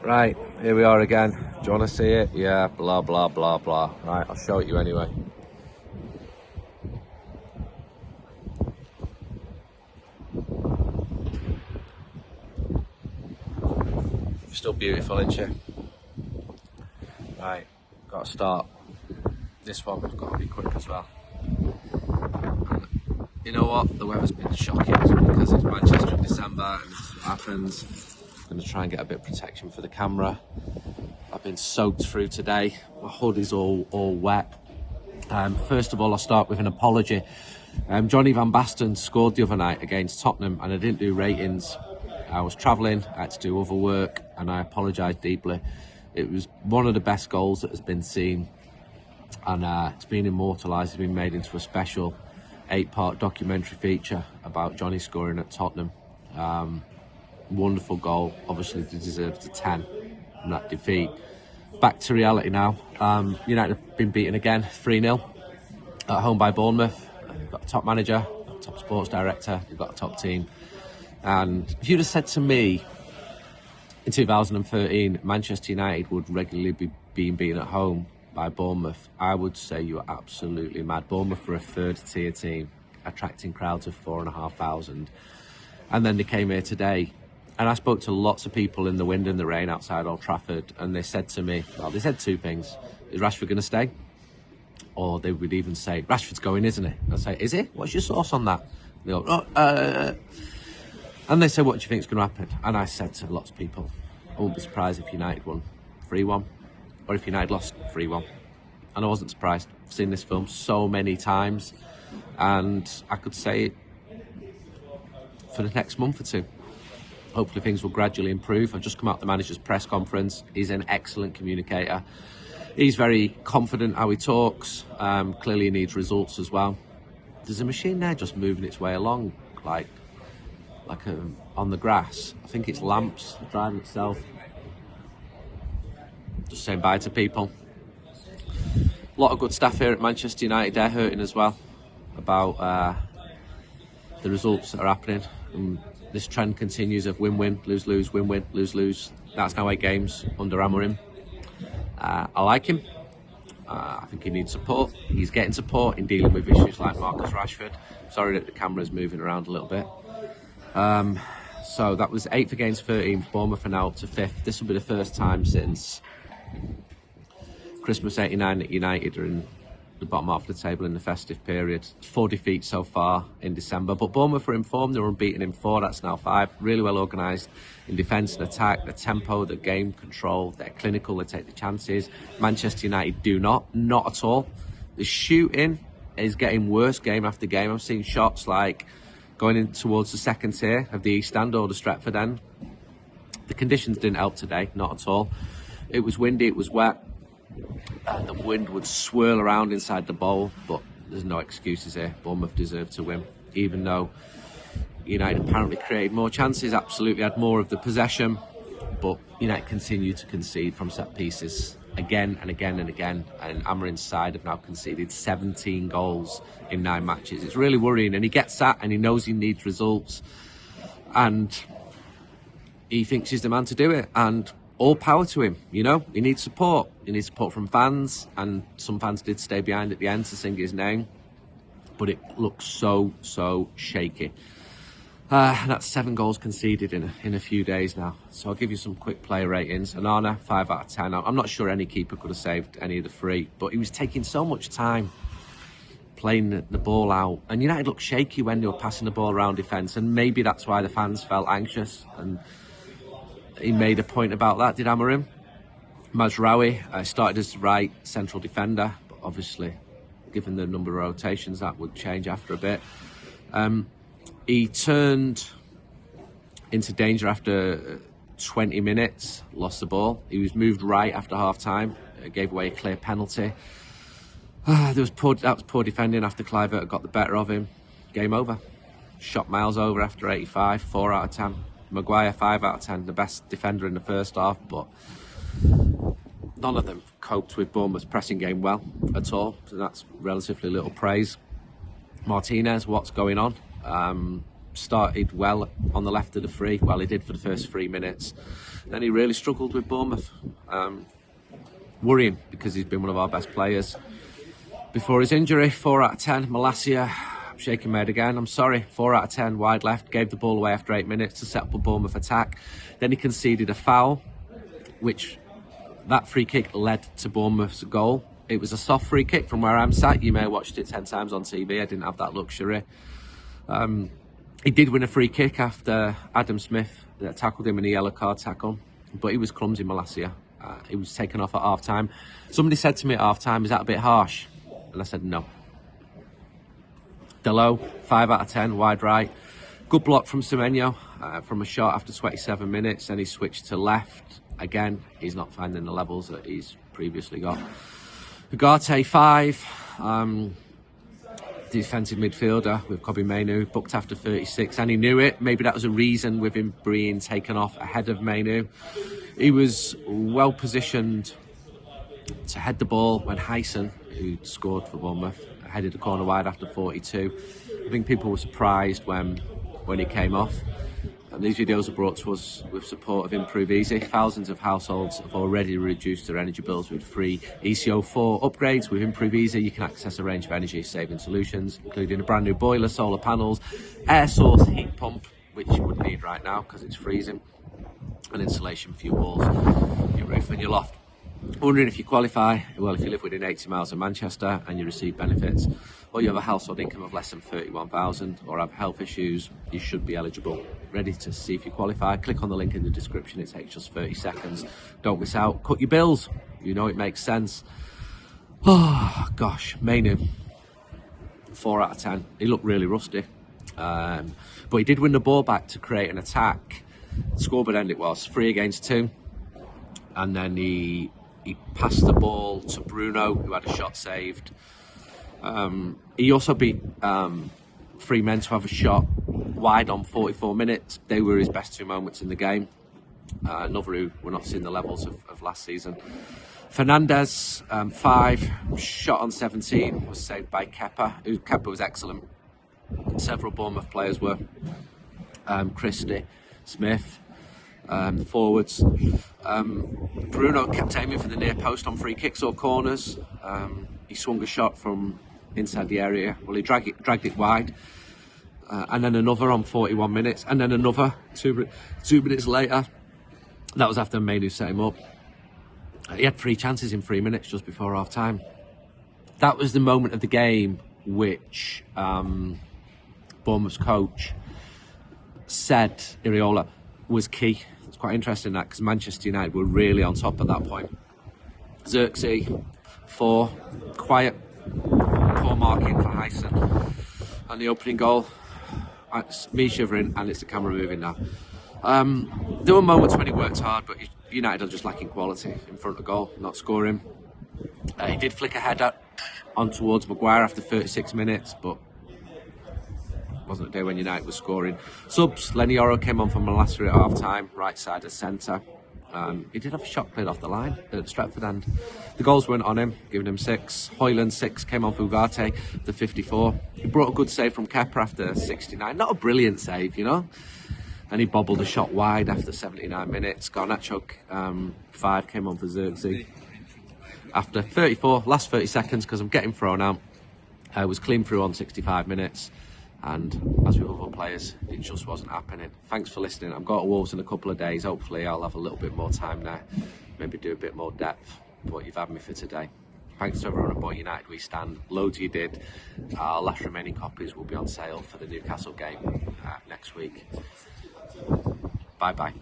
Right, here we are again. Do you want to see it? Yeah, blah, blah, blah, blah. Right, I'll show it you anyway. Still beautiful, isn't she? Right, got to start. This one's got to be quick as well. And you know what? The weather's been shocking because it's Manchester in December and this happens. I'm going to try and get a bit of protection for the camera. I've been soaked through today. My hood is all wet. First of all, I'll start with an apology. Johnny Van Basten scored the other night against Tottenham and I didn't do ratings. I was travelling, I had to do other work, and I apologise deeply. It was one of the best goals that has been seen, and it's been immortalised. It's been made into a special 8-part documentary feature about Johnny scoring at Tottenham. Wonderful goal. Obviously, they deserved a 10 from that defeat. Back to reality now. United have been beaten again, 3-0 at home by Bournemouth. They've got a top manager, a top sports director, they've got a top team. And if you'd have said to me in 2013 Manchester United would regularly be being beaten at home by Bournemouth, I would say you were absolutely mad. Bournemouth were a third tier team, attracting crowds of 4,500. And then they came here today. And I spoke to lots of people in the wind and the rain outside Old Trafford, and they said to me, well, they said two things. Is Rashford going to stay? Or they would even say, Rashford's going, isn't he? I'd say, is he? What's your source on that? And they go, and they said, what do you think is going to happen? And I said to lots of people, I wouldn't be surprised if United won 3-1, or if United lost 3-1. And I wasn't surprised. I've seen this film so many times, and I could say it for the next month or two. Hopefully things will gradually improve. I've just come out of the manager's press conference. He's an excellent communicator. He's very confident how he talks. Clearly he needs results as well. There's a machine there just moving its way along, like on the grass. I think it's lamps driving itself. Just saying bye to people. A lot of good staff here at Manchester United. They're hurting as well about the results that are happening. And this trend continues of win-win, lose-lose, win-win, lose-lose. That's now 8 games under Amorim. I like him. I think he needs support. He's getting support in dealing with issues like Marcus Rashford. Sorry that the camera's moving around a little bit. So that was 8th against 13th. Bournemouth are now up to 5th. This will be the first time since Christmas '89 that United are in the bottom half of the table in the festive period. 4 defeats so far in December, but Bournemouth are in form. They were unbeaten in 4, that's now 5. Really well organised in defence and attack. The tempo, the game control, they're clinical, they take the chances. Manchester United do not at all. The shooting is getting worse game after game. I'm seeing shots like going in towards the second tier of the East Stand or the Stretford end. The conditions didn't help today, not at all. It was windy, it was wet. The wind would swirl around inside the bowl, but there's no excuses here. Bournemouth deserved to win, even though United apparently created more chances, absolutely had more of the possession, but United continued to concede from set pieces again and again and again, and Amorim's side have now conceded 17 goals in 9 matches. It's really worrying, and he gets that, and he knows he needs results, and he thinks he's the man to do it, and all power to him. You know, he needs support. He needs support from fans, and some fans did stay behind at the end to sing his name, but it looks so shaky. That's 7 goals conceded in a few days now. So I'll give you some quick player ratings. Onana, 5 out of 10. I'm not sure any keeper could have saved any of the 3, but he was taking so much time playing the ball out. And United looked shaky when they were passing the ball around defence, and maybe that's why the fans felt anxious. And he made a point about that, did Amorim? Mazraoui started as the right central defender, but obviously, given the number of rotations, that would change after a bit. He turned into danger after 20 minutes, lost the ball. He was moved right after half-time, gave away a clear penalty. That was poor defending after Kluivert got the better of him. Game over. Shot miles over after 85, 4 out of 10. Maguire, 5 out of 10, the best defender in the first half, but none of them coped with Bournemouth's pressing game well at all, so that's relatively little praise. Martinez, what's going on? started well on the left of the free. Well, he did for the first 3 minutes. Then he really struggled with Bournemouth. Worrying, because he's been one of our best players. Before his injury, 4 out of 10. Malacia, I'm shaking my head again. I'm sorry, 4 out of 10, wide left. Gave the ball away after 8 minutes to set up a Bournemouth attack. Then he conceded a foul, which that free kick led to Bournemouth's goal. It was a soft free kick from where I'm sat. You may have watched it 10 times on TV. I didn't have that luxury. He did win a free kick after Adam Smith tackled him in a yellow card tackle, but he was clumsy, Malacia. He was taken off at half time. Somebody said to me at half time, is that a bit harsh? And I said no. Delo, 5 out of 10, wide right. Good block from Semenyo from a shot after 27 minutes. Then he switched to left. Again, he's not finding the levels that he's previously got. Ugarte, 5. Defensive midfielder with Kobe Mainu, booked after 36, and he knew it. Maybe that was a reason with him being taken off ahead of Mainu. He was well positioned to head the ball when Hyson, who scored for Bournemouth, headed the corner wide after 42. I think people were surprised when he came off. And these videos are brought to us with support of Improve Easy. Thousands of households have already reduced their energy bills with free ECO4 upgrades. With Improve Easy, you can access a range of energy-saving solutions, including a brand new boiler, solar panels, air source heat pump, which you would need right now because it's freezing, and insulation for your walls, your roof and your loft. Wondering if you qualify? Well, if you live within 80 miles of Manchester and you receive benefits, or you have a household income of less than 31,000 or have health issues, you should be eligible. Ready to see if you qualify? Click on the link in the description. It takes just 30 seconds. Don't miss out. Cut your bills. You know it makes sense. Oh, gosh. Mainu, 4 out of 10. He looked really rusty. But he did win the ball back to create an attack. Scoreboard end it was 3 against 2. And then he passed the ball to Bruno, who had a shot saved. He also beat 3 men to have a shot wide on 44 minutes. They were his best 2 moments in the game. Another who we're not seeing the levels of last season. Fernandez, 5, shot on 17, was saved by Kepa. Kepa was excellent. Several Bournemouth players were. Christie, Smith, the forwards. Bruno kept aiming for the near post on free kicks or corners. He swung a shot from inside the area. Well, he dragged it wide. And then another on 41 minutes. And then another 2 minutes later. That was after Mainu set him up. He had 3 chances in 3 minutes just before half time. That was the moment of the game which Bournemouth's coach said Iriola was key. It's quite interesting that because Manchester United were really on top at that point. Xerxes, 4, quiet, poor marking for Hyson. And the opening goal, it's me shivering and it's the camera moving now. There were moments when he worked hard, but United are just lacking quality in front of goal, not scoring. He did flick a header on towards Maguire after 36 minutes, but wasn't a day when United was scoring. Subs, Lenny Oro came on from Malacia at half time, right side of centre. He did have a shot played off the line at Stretford end. The goals weren't on him, giving him 6. Hoyland, 6, came on for Ugarte, the 54. He brought a good save from Kepa after 69. Not a brilliant save, you know. And he bobbled a shot wide after 79 minutes. Garnacho, 5, came on for Xerxes. After 34, last 30 seconds, because I'm getting thrown out. I was clean through on 65 minutes. And as with other players, it just wasn't happening. Thanks for listening. I've got to Wolves in a couple of days. Hopefully I'll have a little bit more time there. Maybe do a bit more depth. But you've had me for today. Thanks to everyone at Boy United We Stand. Loads you did. Our last remaining copies will be on sale for the Newcastle game next week. Bye bye.